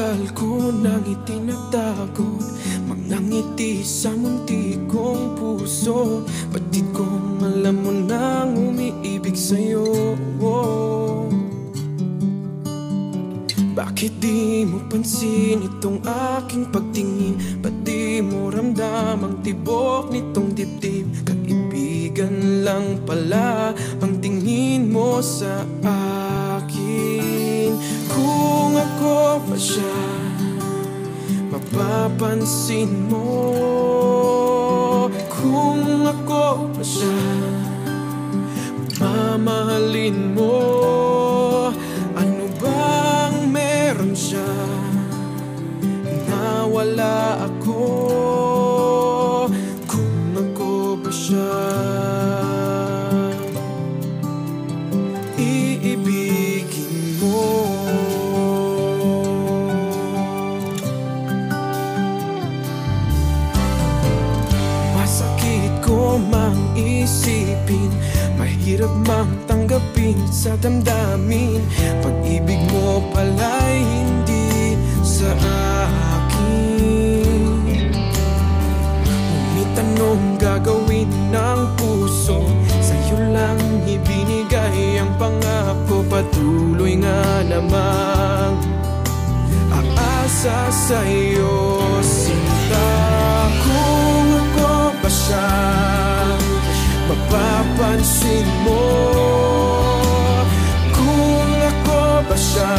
Matagal ko nang itinatago mga ngiti sa munti kong puso. Batid kong alam mo nang umiibig sa'yo. Bakit di mo pansin itong aking pagtingin? Ba't di mo ramdam ang tibok nitong dibdib? Kaibigan lang pala ang tingin mo sa akin. Kung ako pa siya, mapapansin mo. Kung ako pa siya, mamahalin mo. Ano bang meron siya na wala ako? Kung ako ba siya, iibigin mo. Masakit ko mang isipin, mahirap mang tanggapin sa damdamin. Pag-ibig mo pala'y hindi sa akin. Ngunit anong gagawin ng puso? Sa'yo lang ibinigay ang pangako. Patuloy nga namang aasa sa'yo, sinta. Kung ako ba siya, mapapansin mo. Kung ako ba siya,